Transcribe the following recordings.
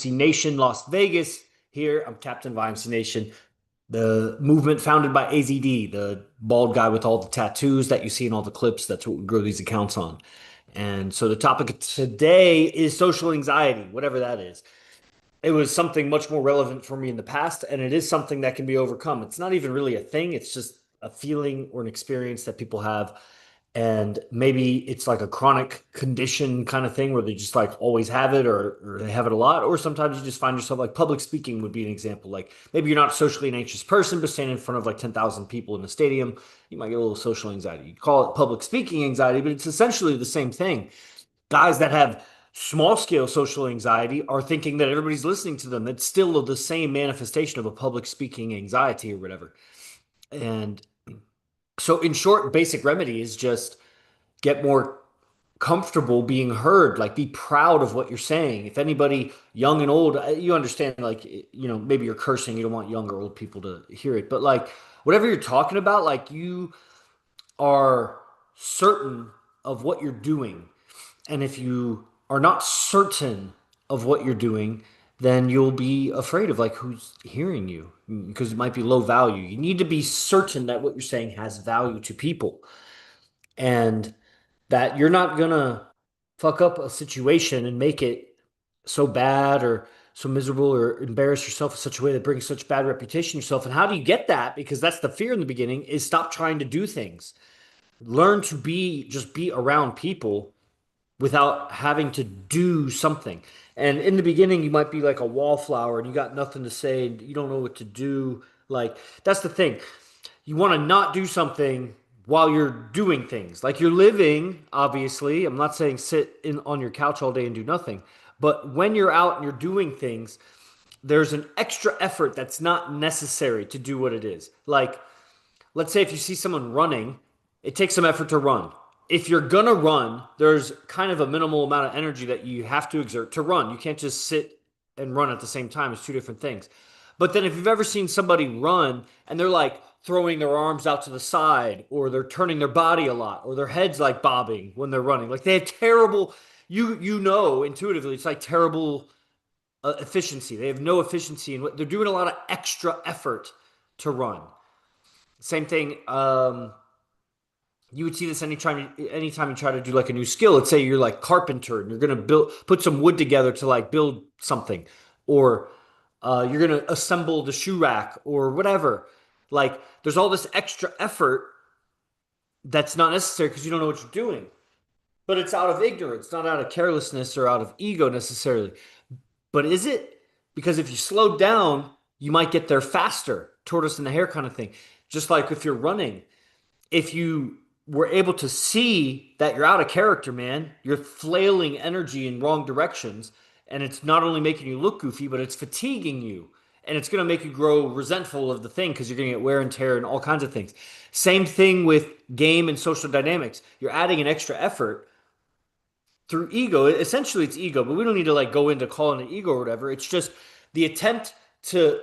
Nation Las Vegas. Here, I'm Captain of IMC Nation, the movement founded by AZD, the bald guy with all the tattoos that you see in all the clips. That's what we grow these accounts on. And so the topic today is social anxiety, whatever that is. It was something much more relevant for me in the past, and it is something that can be overcome. It's not even really a thing, it's just a feeling or an experience that people have. And maybe it's like a chronic condition kind of thing where they just like always have it, or they have it a lot. Or sometimes you just find yourself like public speaking would be an example. Like maybe you're not socially an anxious person, but standing in front of like 10,000 people in a stadium, you might get a little social anxiety. You call it public speaking anxiety, but it's essentially the same thing. Guys that have small scale social anxiety are thinking that everybody's listening to them. That's still the same manifestation of a public speaking anxiety or whatever. And so, in short, basic remedy is just get more comfortable being heard. Like, be proud of what you're saying. If anybody, young and old, you understand, like, maybe you're cursing, you don't want young or old people to hear it, but like, whatever you're talking about, like, you are certain of what you're doing. And if you are not certain of what you're doing, then you'll be afraid of like who's hearing you because it might be low value. You need to be certain that what you're saying has value to people and that you're not gonna fuck up a situation and make it so bad or so miserable or embarrass yourself in such a way that brings such bad reputation to yourself. And how do you get that? Because that's the fear in the beginning is stop trying to do things. Learn to be around people without having to do something. And in the beginning, you might be like a wallflower and you got nothing to say and you don't know what to do. Like, that's the thing. You want to not do something while you're doing things. Like you're living, obviously. I'm not saying sit in on your couch all day and do nothing. But when you're out and you're doing things, there's an extra effort that's not necessary to do what it is. Like, let's say if you see someone running, it takes some effort to run. If you're gonna run, there's kind of a minimal amount of energy that you have to exert to run. You can't just sit and run at the same time. It's two different things. But then if you've ever seen somebody run and they're like throwing their arms out to the side or they're turning their body a lot or their head's like bobbing when they're running, like they have terrible, you know intuitively it's like terrible efficiency. They have no efficiency and they're doing a lot of extra effort to run. Same thing. You would see this anytime you try to do like a new skill. Let's say you're like carpenter and you're gonna put some wood together to like build something, or you're gonna assemble the shoe rack or whatever. Like there's all this extra effort that's not necessary because you don't know what you're doing. But it's out of ignorance, not out of carelessness or out of ego necessarily. But is it? Because if you slow down, you might get there faster. Tortoise and the hare kind of thing. Just like if you're running, if you were able to see that you're out of character, man, you're flailing energy in wrong directions, and it's not only making you look goofy, but it's fatiguing you. And it's going to make you grow resentful of the thing because you're going to get wear and tear and all kinds of things. Same thing with game and social dynamics. You're adding an extra effort through ego. Essentially, it's ego, but we don't need to like go into calling it ego or whatever. It's just the attempt to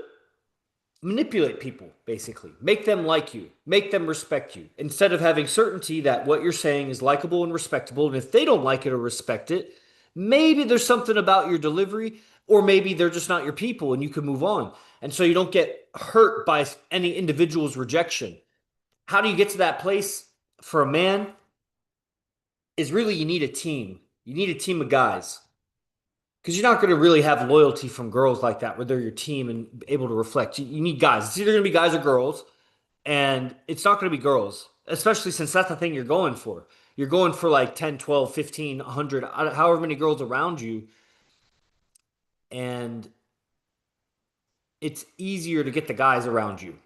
manipulate people, basically. Make them like you, make them respect you, instead of having certainty that what you're saying is likable and respectable. And if they don't like it or respect it, maybe there's something about your delivery, or maybe they're just not your people and you can move on. And so you don't get hurt by any individual's rejection. How do you get to that place for a man? Is really you need a team. You need a team of guys because you're not going to really have loyalty from girls like that where they're your team and able to reflect. You need guys. It's either going to be guys or girls, and it's not going to be girls, especially since that's the thing you're going for. You're going for like 10, 12, 15, 100, however many girls around you, and it's easier to get the guys around you.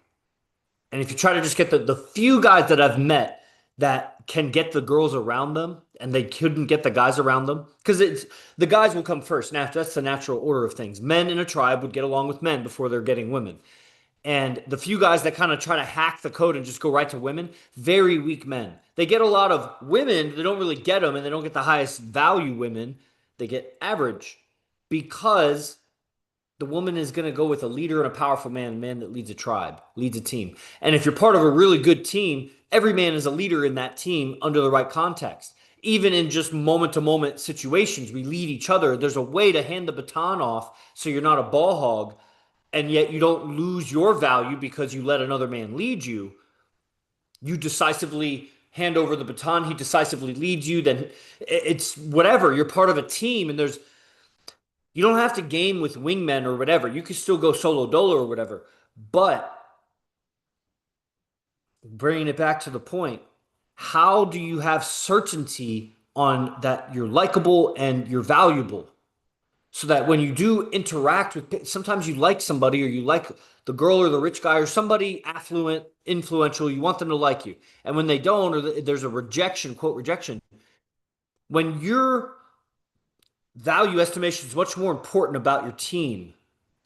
And if you try to just get the few guys that I've met that can get the girls around them and they couldn't get the guys around them, because it's the guys will come first. Now, that's the natural order of things. Men in a tribe would get along with men before they're getting women. And the few guys that kind of try to hack the code and just go right to women, very weak men. They get a lot of women, they don't really get them, and they don't get the highest value women. They get average because the woman is going to go with a leader and a powerful man, a man that leads a tribe, leads a team. And if you're part of a really good team, every man is a leader in that team under the right context. even in just moment to moment situations, we lead each other. There's a way to hand the baton off so you're not a ball hog, and yet you don't lose your value because you let another man lead you. You decisively hand over the baton, he decisively leads you, then it's whatever. You're part of a team, and you don't have to game with wingmen or whatever. You can still go solo dolo or whatever. But bringing it back to the point, how do you have certainty on that you're likable and you're valuable? So that when you do interact with, sometimes you like somebody or you like the girl or the rich guy or somebody affluent, influential, you want them to like you. And when they don't, or there's a rejection, quote, rejection, when your value estimation is much more important about your team,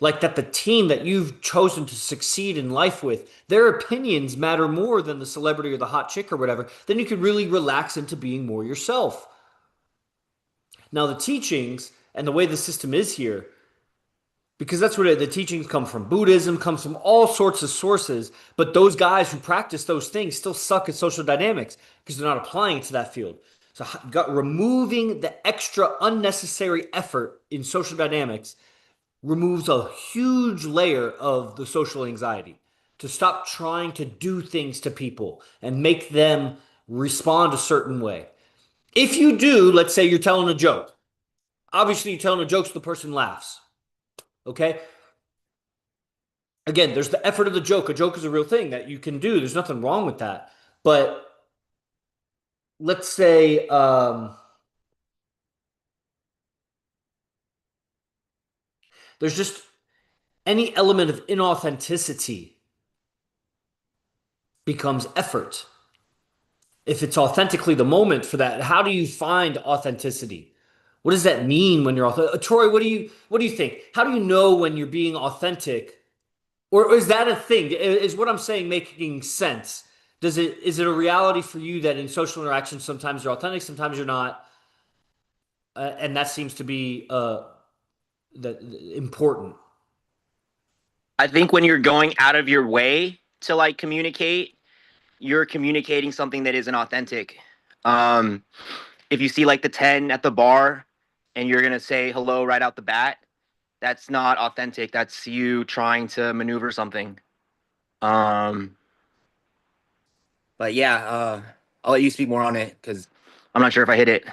like that the team that you've chosen to succeed in life with, their opinions matter more than the celebrity or the hot chick or whatever, then you can really relax into being more yourself. Now, the teachings and the way the system is here, because that's where the teachings come from. Buddhism comes from all sorts of sources, but those guys who practice those things still suck at social dynamics because they're not applying it to that field. So, removing the extra unnecessary effort in social dynamics removes a huge layer of the social anxiety. To stop trying to do things to people and make them respond a certain way. If you do, let's say you're telling a joke. Obviously, you're telling a joke so the person laughs. Okay? Again, there's the effort of the joke. A joke is a real thing that you can do. There's nothing wrong with that. But let's say there's just any element of inauthenticity becomes effort. If it's authentically the moment for that, how do you find authenticity? What does that mean when you're authentic? Troy, what do you think? How do you know when you're being authentic? Or is that a thing? Is what I'm saying making sense? Is it a reality for you that in social interactions sometimes you're authentic, sometimes you're not, and that seems to be that important. I think when you're going out of your way to like communicate, you're communicating something that isn't authentic. Um, if you see like the 10 at the bar and you're gonna say hello right out the bat, that's not authentic. That's you trying to maneuver something. Um, but yeah, I'll let you speak more on it because I'm not sure if I hit it.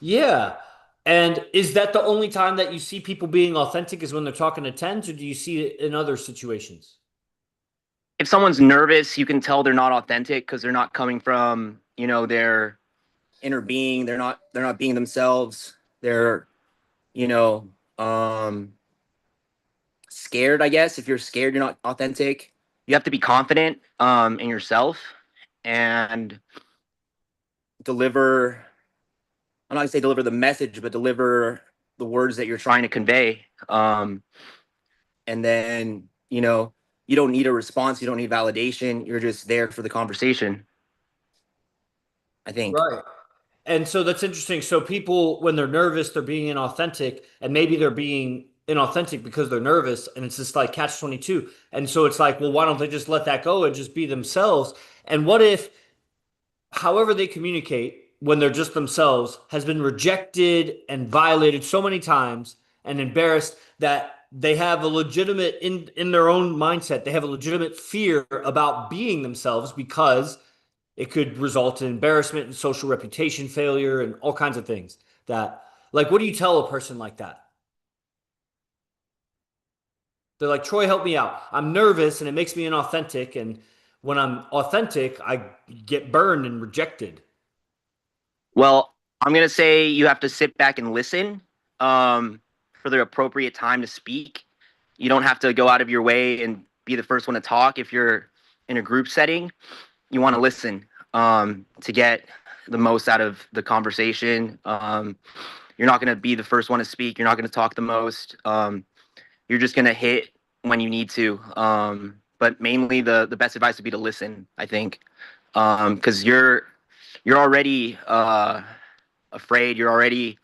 Yeah. And is that the only time that you see people being authentic is when they're talking to tens, or do you see it in other situations? If someone's nervous, you can tell they're not authentic because they're not coming from, their inner being. They're not being themselves. They're, you know, um scared, I guess. If you're scared, you're not authentic. You have to be confident in yourself and deliver. I'm not gonna say deliver the message, but deliver the words that you're trying to convey. And then, you don't need a response, you don't need validation. You're just there for the conversation, I think. Right. And so that's interesting. So people, when they're nervous, they're being inauthentic, and maybe they're being inauthentic because they're nervous, and it's just like catch 22. And so it's like, well, why don't they just let that go and just be themselves? And what if, however they communicate when they're just themselves, has been rejected and violated so many times and embarrassed that they have a legitimate in their own mindset, they have a legitimate fear about being themselves because it could result in embarrassment and social reputation failure and all kinds of things that, like, what do you tell a person like that? They're like, Troy, help me out. I'm nervous and it makes me inauthentic. And when I'm authentic, I get burned and rejected. Well, I'm gonna say you have to sit back and listen for the appropriate time to speak. You don't have to go out of your way and be the first one to talk. If you're in a group setting, you want to listen to get the most out of the conversation. You're not going to be the first one to speak. You're not going to talk the most. You're just going to hit when you need to. But mainly, the best advice would be to listen, I think, because you're already afraid. You're already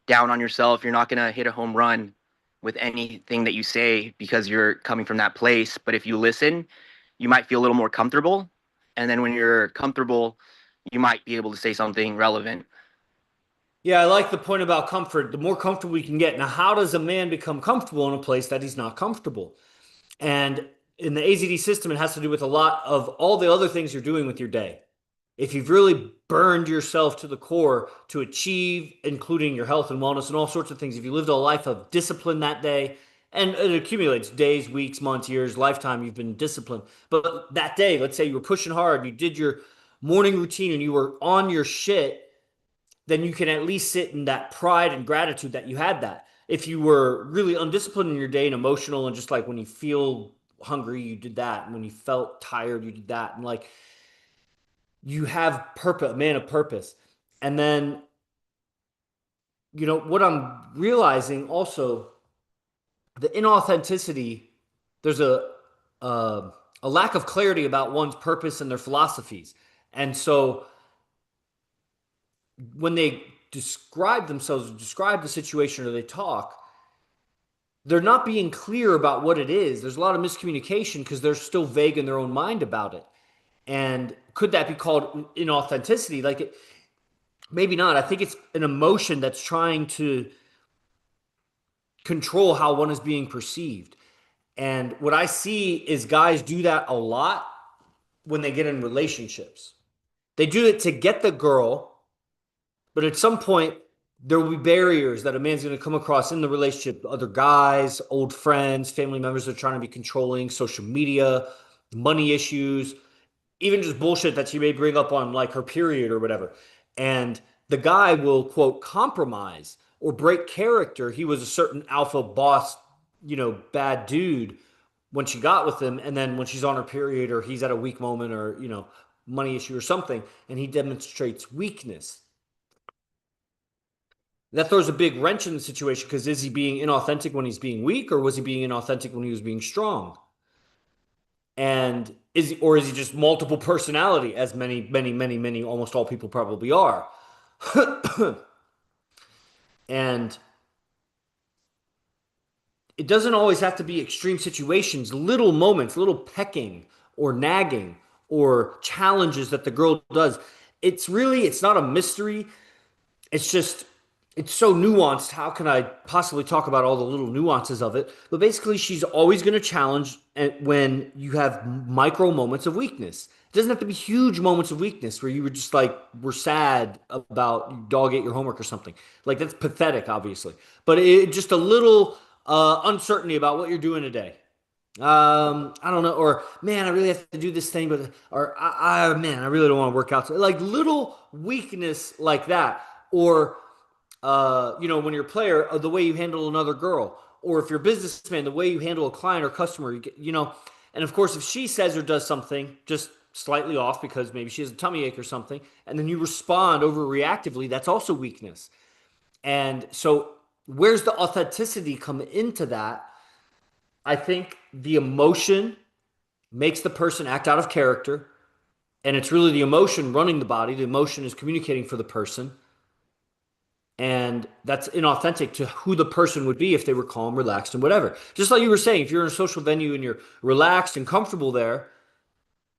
down on yourself. You're not going to hit a home run with anything that you say because you're coming from that place. But if you listen, you might feel a little more comfortable. And then when you're comfortable, you might be able to say something relevant. Yeah, I like the point about comfort. The more comfortable we can get. Now, how does a man become comfortable in a place that he's not comfortable? And in the AZD system, it has to do with a lot of all the other things you're doing with your day. If you've really burned yourself to the core to achieve, including your health and wellness and all sorts of things, if you lived a life of discipline that day, and it accumulates days, weeks, months, years, lifetime, you've been disciplined. But that day, let's say you were pushing hard, you did your morning routine and you were on your shit, then you can at least sit in that pride and gratitude that you had that. If you were really undisciplined in your day and emotional and just like when you feel hungry, you did that. And when you felt tired, you did that. And like you have purpose, a man of purpose. And then, what I'm realizing also, the inauthenticity, there's a lack of clarity about one's purpose and their philosophies. And so when they describe themselves, describe the situation, or they talk, they're not being clear about what it is. There's a lot of miscommunication because they're still vague in their own mind about it. And could that be called inauthenticity? Like it, maybe not. I think it's an emotion that's trying to control how one is being perceived. And what I see is guys do that a lot when they get in relationships. They do it to get the girl, but at some point, there will be barriers that a man's going to come across in the relationship. Other guys, old friends, family members that are trying to be controlling, social media, money issues, even just bullshit that she may bring up on like her period or whatever. And the guy will, quote, compromise or break character. He was a certain alpha boss, bad dude when she got with him. And then when she's on her period or he's at a weak moment or, money issue or something, and he demonstrates weakness. That throws a big wrench in the situation because is he being inauthentic when he's being weak, or was he being inauthentic when he was being strong? And is he just multiple personality, as many, many, many, many, almost all people probably are? And it doesn't always have to be extreme situations, little moments, little pecking or nagging or challenges that the girl does. It's not a mystery. It's just, it's so nuanced. How can I possibly talk about all the little nuances of it? But basically, she's always going to challenge when you have micro moments of weakness. It doesn't have to be huge moments of weakness where you were just like, we're sad about your dog ate your homework or something. Like, that's pathetic, obviously. But just a little uncertainty about what you're doing today. I don't know, or man, I really have to do this thing, but or man, I really don't want to work out. So, like little weakness like that, or when you're a player, the way you handle another girl, or if you're a businessman, the way you handle a client or customer, and of course, if she says or does something just slightly off because maybe she has a tummy ache or something, and then you respond overreactively, that's also weakness. And so, where's the authenticity come into that? I think the emotion makes the person act out of character, and it's really the emotion running the body. The emotion is communicating for the person. And that's inauthentic to who the person would be if they were calm, relaxed, and whatever. Just like you were saying, if you're in a social venue and you're relaxed and comfortable there,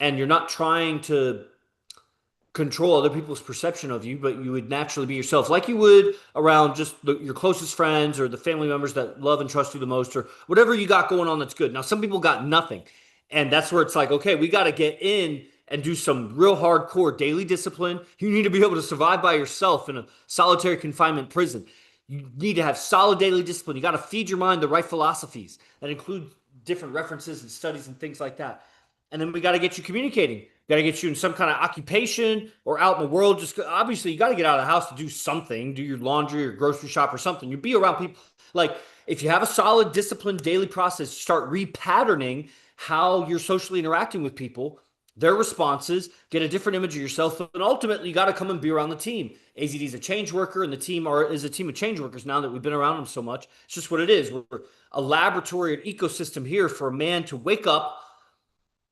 and you're not trying to control other people's perception of you, but you would naturally be yourself, like you would around just your closest friends or the family members that love and trust you the most, or whatever you got going on that's good. Now, some people got nothing. And that's where it's like, okay, we got to get in and do some real hardcore daily discipline. You need to be able to survive by yourself in a solitary confinement prison. You need to have solid daily discipline. You got to feed your mind the right philosophies that include different references and studies and things like that. And then we got to get you communicating. Got to get you in some kind of occupation or out in the world. Just obviously, you got to get out of the house to do something, do your laundry or grocery shop or something. You be around people. Like if you have a solid, disciplined daily process, start repatterning how you're socially interacting with people, their responses, get a different image of yourself, and ultimately you got to come and be around the team. AZD is a change worker, and the team is a team of change workers now that we've been around them so much. It's just what it is. We're a laboratory, an ecosystem here for a man to wake up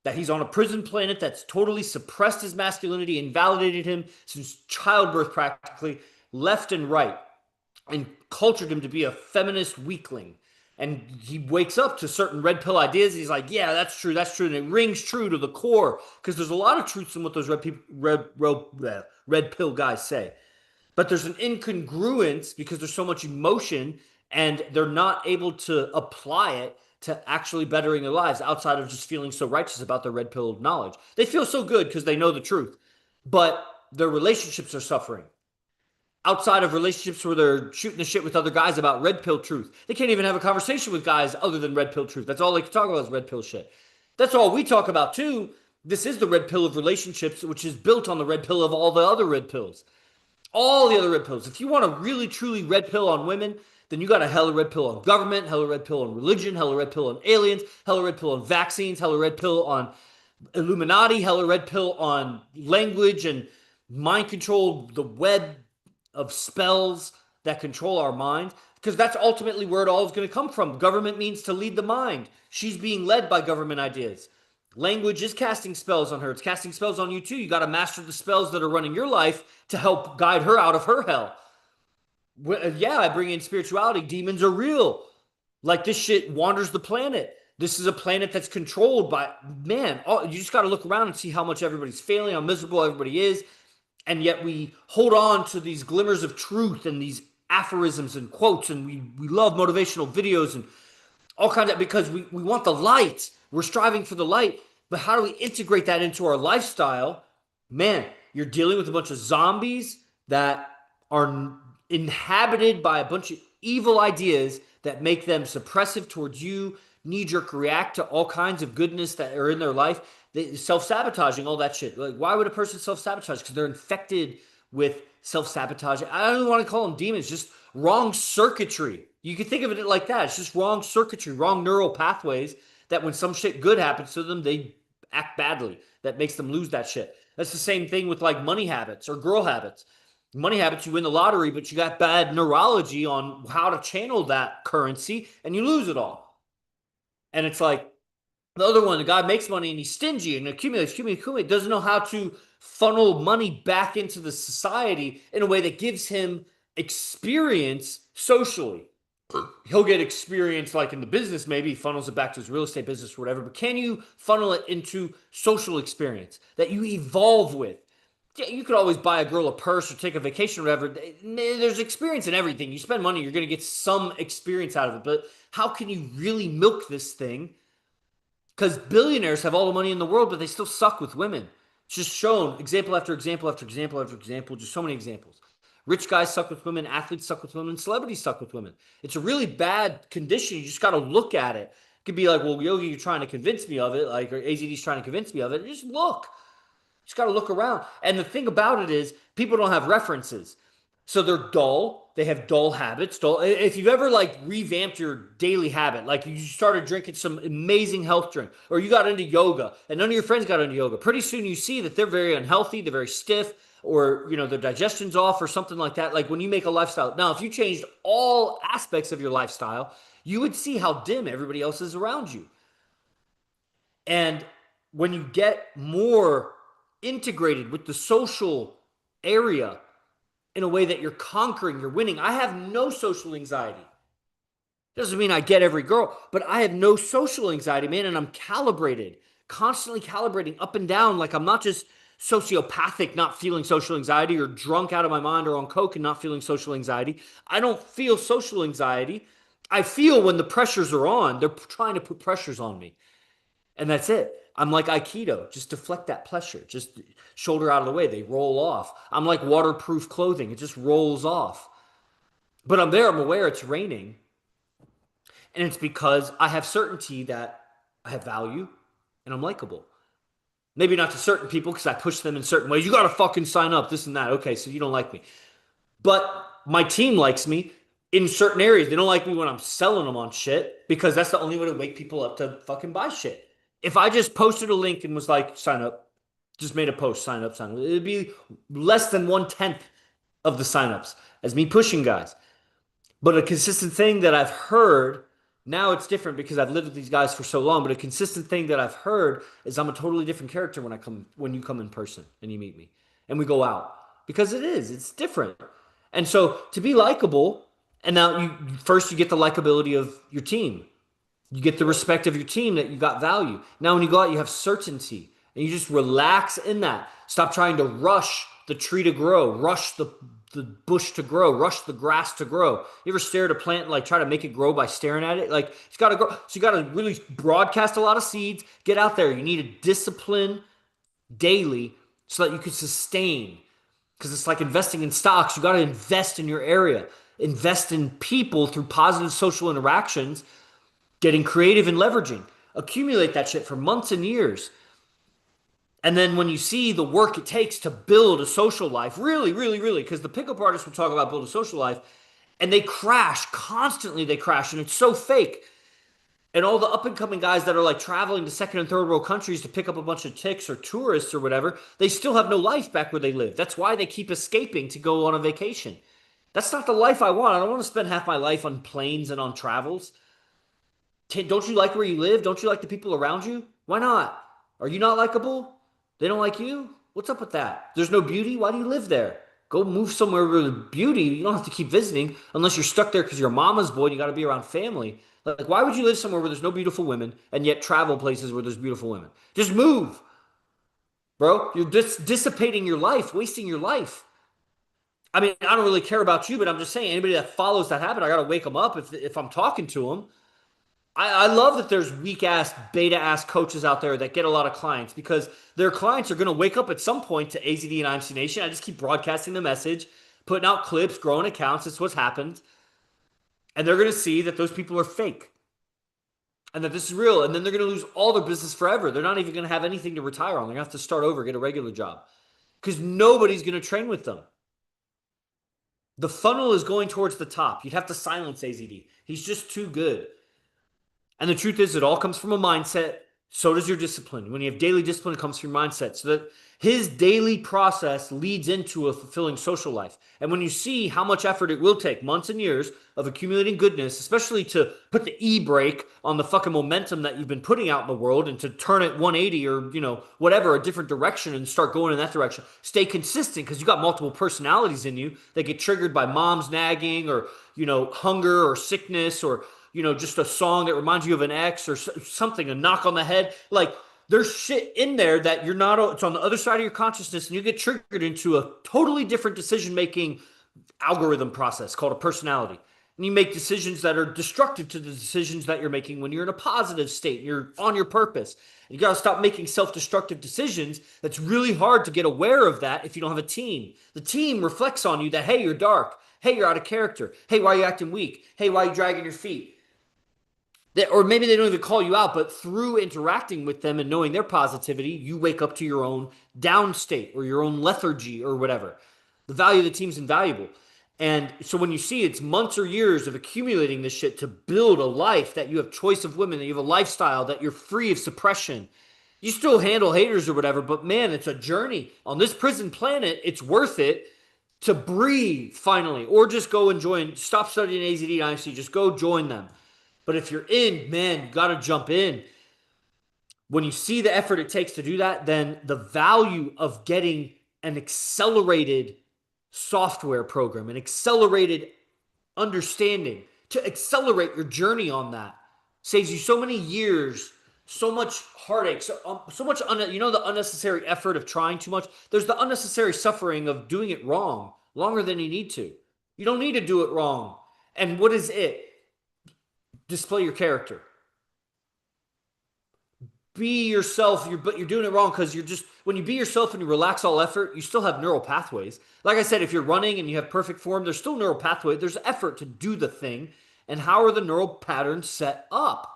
that he's on a prison planet that's totally suppressed his masculinity, invalidated him since childbirth practically, left and right, and cultured him to be a feminist weakling. and he wakes up to certain red pill ideas. He's like, yeah, that's true, and it rings true to the core because there's a lot of truths in what those red pill guys say. But there's an incongruence because there's so much emotion and they're not able to apply it to actually bettering their lives outside of just feeling so righteous about their red pill knowledge. They feel so good because they know the truth, but their relationships are suffering. Outside of relationships where they're shooting the shit with other guys about red pill truth, they can't even have a conversation with guys other than red pill truth. That's all they can talk about is red pill shit. That's all we talk about too. This is the red pill of relationships, which is built on the red pill of all the other red pills. All the other red pills. If you want a really truly red pill on women, then you got a hella red pill on government, hella red pill on religion, hella red pill on aliens, hella red pill on vaccines, hella red pill on Illuminati, hella red pill on language and mind control, the web of spells that control our mind. Because that's ultimately where it all is going to come from. Government means to lead the mind. She's being led by government ideas. Language is casting spells on her. It's casting spells on you too. You got to master the spells that are running your life to help guide her out of her hell. Yeah, I bring in spirituality. Demons are real. Like this shit wanders the planet. This is a planet that's controlled by, man, you just got to look around and see how much everybody's failing, how miserable everybody is. And yet we hold on to these glimmers of truth and these aphorisms and quotes. And we love motivational videos and all kinds of, because we want the light. We're striving for the light. But how do we integrate that into our lifestyle? Man, you're dealing with a bunch of zombies that are inhabited by a bunch of evil ideas that make them suppressive towards you, knee-jerk react to all kinds of goodness that are in their life. They self-sabotaging, all that shit. Like, why would a person self-sabotage? Because they're infected with self-sabotage. I don't want to call them demons, just wrong circuitry. You can think of it like that. It's just wrong circuitry, wrong neural pathways that when some shit good happens to them, they act badly. That makes them lose that shit. That's the same thing with like money habits or girl habits. Money habits, you win the lottery, but you got bad neurology on how to channel that currency and you lose it all. And it's like the other one, the guy makes money and he's stingy and accumulates, doesn't know how to funnel money back into the society in a way that gives him experience socially. He'll get experience like in the business, maybe he funnels it back to his real estate business or whatever, but can you funnel it into social experience that you evolve with? Yeah, you could always buy a girl a purse or take a vacation or whatever. There's experience in everything. You spend money, you're going to get some experience out of it. But how can you really milk this thing? Because billionaires have all the money in the world, but they still suck with women. It's just shown example after example after example after example, just so many examples. Rich guys suck with women, athletes suck with women, celebrities suck with women. It's a really bad condition. You just got to look at it. It could be like, well, Yogi, you're trying to convince me of it, like, or AZD's trying to convince me of it. Just look. Just got to look around. And the thing about it is people don't have references. So they're dull. They have dull habits. Dull. If you've ever like revamped your daily habit, like you started drinking some amazing health drink or you got into yoga and none of your friends got into yoga, pretty soon you see that they're very unhealthy. They're very stiff or, you know, their digestion's off or something like that. Like when you make a lifestyle. Now, if you changed all aspects of your lifestyle, you would see how dim everybody else is around you. And when you get more integrated with the social area in a way that you're conquering, you're winning. I have no social anxiety. Doesn't mean I get every girl, but I have no social anxiety, man, and I'm calibrated, constantly calibrating up and down. Like I'm not just sociopathic, not feeling social anxiety, or drunk out of my mind or on coke and not feeling social anxiety. I don't feel social anxiety. I feel when the pressures are on, they're trying to put pressures on me. And that's it. I'm like Aikido, just deflect that pressure, just shoulder out of the way. They roll off. I'm like waterproof clothing. It just rolls off. But I'm there. I'm aware it's raining. And it's because I have certainty that I have value and I'm likable. Maybe not to certain people because I push them in certain ways. You got to fucking sign up, this and that. Okay, so you don't like me. But my team likes me in certain areas. They don't like me when I'm selling them on shit because that's the only way to wake people up to fucking buy shit. If I just posted a link and was like, sign up, just made a post, sign up, it'd be less than 1/10 of the signups as me pushing guys. But a consistent thing that I've heard, now it's different because I've lived with these guys for so long, but a consistent thing that I've heard is I'm a totally different character when you come in person and you meet me and we go out. Because it's different. And so to be likable, And now you get the likability of your team. You get the respect of your team that you got value. Now, when you go out, you have certainty and you just relax in that. Stop trying to rush the tree to grow, rush the bush to grow, rush the grass to grow. You ever stare at a plant and like try to make it grow by staring at it? Like it's got to grow. So you got to really broadcast a lot of seeds. Get out there. You need a discipline daily so that you can sustain. Because it's like investing in stocks. You got to invest in your area, invest in people through positive social interactions, getting creative and leveraging. Accumulate that shit for months and years. And then when you see the work it takes to build a social life, really, really, really, because the pickup artists will talk about build a social life, and they crash constantly. They crash, and it's so fake. And all the up and coming guys that are like traveling to second and third world countries to pick up a bunch of ticks or tourists or whatever, they still have no life back where they live. That's why they keep escaping to go on a vacation. That's not the life I want. I don't want to spend half my life on planes and on travels. Don't you like where you live? Don't you like the people around you? Why not? Are you not likable? They don't like you? What's up with that? There's no beauty? Why do you live there? Go move somewhere with beauty. You don't have to keep visiting unless you're stuck there because you're mama's boy and you got to be around family. Like, why would you live somewhere where there's no beautiful women and yet travel places where there's beautiful women? Just move, bro. You're just dissipating your life, wasting your life. I mean, I don't really care about you, but I'm just saying anybody that follows that habit, I got to wake them up if I'm talking to them. I love that there's weak ass, beta ass coaches out there that get a lot of clients because their clients are going to wake up at some point to AZD and IMC Nation. I just keep broadcasting the message, putting out clips, growing accounts. It's what's happened. And they're going to see that those people are fake and that this is real. And then they're going to lose all their business forever. They're not even going to have anything to retire on. They're going to have to start over, get a regular job because nobody's going to train with them. The funnel is going towards the top. You'd have to silence AZD. He's just too good. And the truth is, it all comes from a mindset. So does your discipline. When you have daily discipline, it comes from your mindset. So that his daily process leads into a fulfilling social life. And when you see how much effort it will take, months and years of accumulating goodness, especially to put the e-brake on the fucking momentum that you've been putting out in the world and to turn it 180 or, whatever, a different direction and start going in that direction. Stay consistent because you got multiple personalities in you that get triggered by mom's nagging or, hunger or sickness or just a song that reminds you of an ex or something, a knock on the head. Like there's shit in there that you're not, it's on the other side of your consciousness and you get triggered into a totally different decision-making algorithm process called a personality. And you make decisions that are destructive to the decisions that you're making when you're in a positive state. You're on your purpose. And you got to stop making self-destructive decisions. That's really hard to get aware of that if you don't have a team. The team reflects on you that, hey, you're dark. Hey, you're out of character. Hey, why are you acting weak? Hey, why are you dragging your feet? Or maybe they don't even call you out, but through interacting with them and knowing their positivity, you wake up to your own down state or your own lethargy or whatever. The value of the team's invaluable. And so when you see it's months or years of accumulating this shit to build a life that you have choice of women, that you have a lifestyle, that you're free of suppression, you still handle haters or whatever, but man, it's a journey. On this prison planet, it's worth it to breathe finally, or just go and join, stop studying AZD and IMC, just go join them. But if you're in, man, you got to jump in. When you see the effort it takes to do that, then the value of getting an accelerated software program, an accelerated understanding to accelerate your journey on that saves you so many years, so much heartache, so much, the unnecessary effort of trying too much. There's the unnecessary suffering of doing it wrong longer than you need to. You don't need to do it wrong. And what is it? Display your character. Be yourself, but you're doing it wrong because when you be yourself and you relax all effort, you still have neural pathways. Like I said, if you're running and you have perfect form, there's still neural pathway. There's effort to do the thing. And how are the neural patterns set up?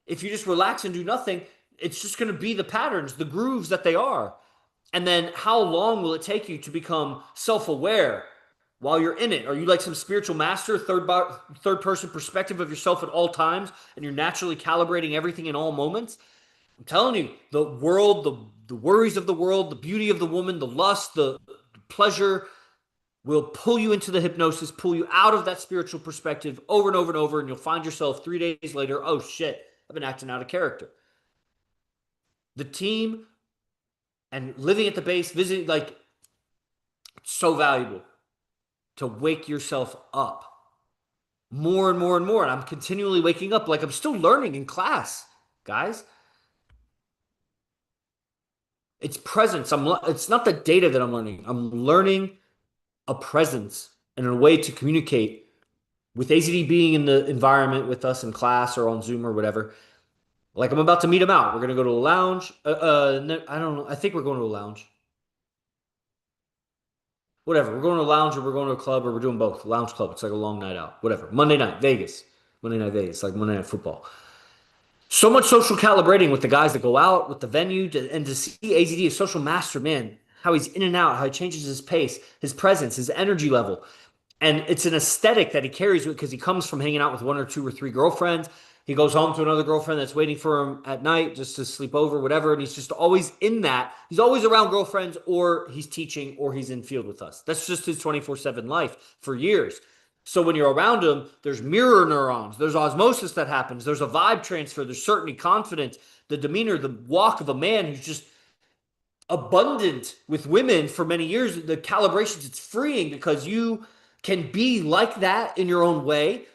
If you just relax and do nothing, it's just going to be the patterns, the grooves that they are. And then how long will it take you to become self-aware while you're in it? Are you like some spiritual master, third person perspective of yourself at all times, and you're naturally calibrating everything in all moments? I'm telling you, the world, the worries of the world, the beauty of the woman, the lust, the pleasure will pull you into the hypnosis, pull you out of that spiritual perspective over and over and over, and you'll find yourself 3 days later, oh shit, I've been acting out of character. The team and living at the base, visiting, it's so valuable to wake yourself up. more and more and more. And I'm continually waking up like I'm still learning in class, guys. It's presence. It's not the data that I'm learning. I'm learning a presence and a way to communicate with AZD being in the environment with us in class or on Zoom or whatever. Like I'm about to meet him out. We're gonna go to a lounge. I don't know. I think we're going to a lounge. Whatever. We're going to a lounge or we're going to a club or we're doing both. Lounge club. It's like a long night out. Whatever. Monday night, Vegas. Monday night Vegas, like Monday night football. So much social calibrating with the guys that go out with the venue and to see AZD, a social master, man, how he's in and out, how he changes his pace, his presence, his energy level. And it's an aesthetic that he carries because he comes from hanging out with one or two or three girlfriends. He goes home to another girlfriend that's waiting for him at night just to sleep over, whatever. And he's just always in that. He's always around girlfriends or he's teaching or he's in field with us. That's just his 24/7 life for years. So when you're around him, there's mirror neurons, there's osmosis that happens, there's a vibe transfer, there's certainty, confidence, the demeanor, the walk of a man who's just abundant with women for many years. The calibrations, it's freeing because you can be like that in your own way.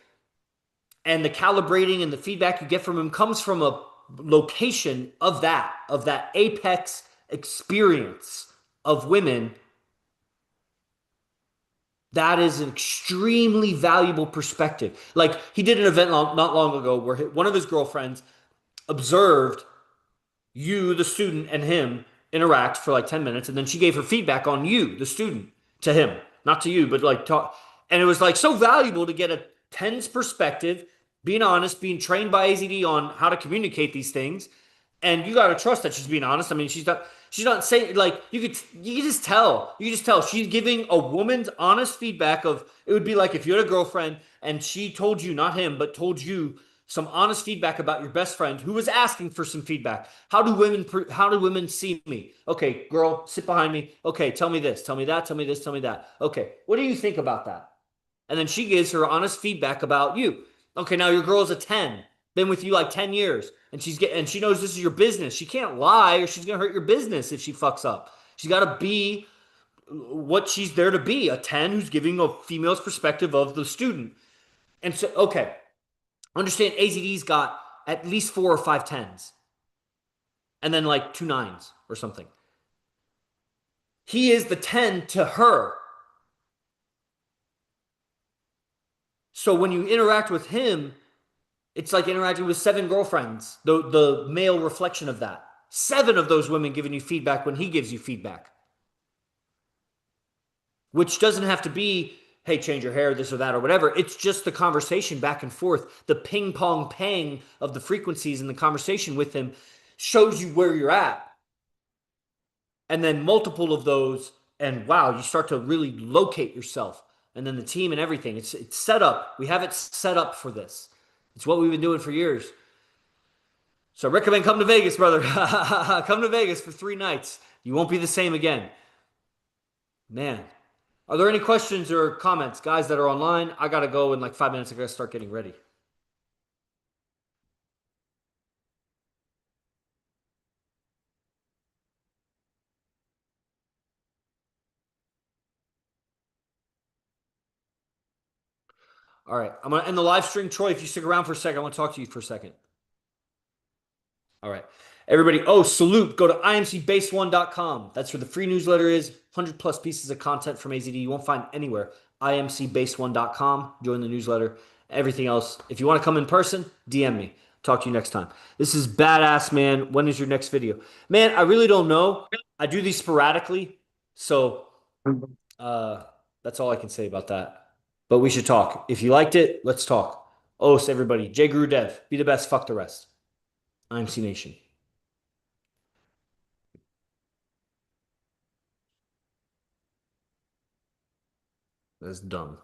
And the calibrating and the feedback you get from him comes from a location of that apex experience of women. That is an extremely valuable perspective. Like he did an event not long ago where one of his girlfriends observed you, the student, and him interact for like 10 minutes. And then she gave her feedback on you, the student, to him, not to you, but like talk. And it was like so valuable to get a ten's perspective, being honest, being trained by AZD on how to communicate these things. And you got to trust that she's being honest. I mean, she's not saying like you can just tell she's giving a woman's honest feedback of it would be like if you had a girlfriend and she told you, not him, but told you some honest feedback about your best friend who was asking for some feedback. How do women see me? Okay, girl, sit behind me. Okay, tell me this, tell me that, tell me this, tell me that. Okay, what do you think about that? And then she gives her honest feedback about you. Okay, now your girl's a 10, been with you like 10 years, and she knows this is your business. She can't lie or she's gonna hurt your business if she fucks up. She's gotta be what she's there to be, a 10 who's giving a female's perspective of the student. And so, okay, understand AZD's got at least 4 or 5 10s and then like 2 9s or something. He is the 10 to her. So when you interact with him, it's like interacting with 7 girlfriends, the male reflection of that. 7 of those women giving you feedback when he gives you feedback, which doesn't have to be, hey, change your hair, this or that, or whatever. It's just the conversation back and forth. The ping pong pang of the frequencies in the conversation with him shows you where you're at. And then multiple of those, and wow, you start to really locate yourself. And then the team and everything. It's set up. We have it set up for this. It's what we've been doing for years. So recommend come to Vegas, brother. Come to Vegas for 3 nights. You won't be the same again. Man. Are there any questions or comments, guys that are online? I gotta go in like 5 minutes. I gotta start getting ready. All right. I'm gonna end the live stream. Troy, if you stick around for a second, I want to talk to you for a second. All right. Everybody, salute. Go to imcbase1.com. That's where the free newsletter is. 100 plus pieces of content from AZD. You won't find anywhere. imcbase1.com. Join the newsletter. Everything else. If you want to come in person, DM me. Talk to you next time. This is badass, man. When is your next video? Man, I really don't know. I do these sporadically. So uh, that's all I can say about that. But we should talk. If you liked it, let's talk. Everybody. J. Guru Dev. Be the best. Fuck the rest. IMC Nation. That's dumb.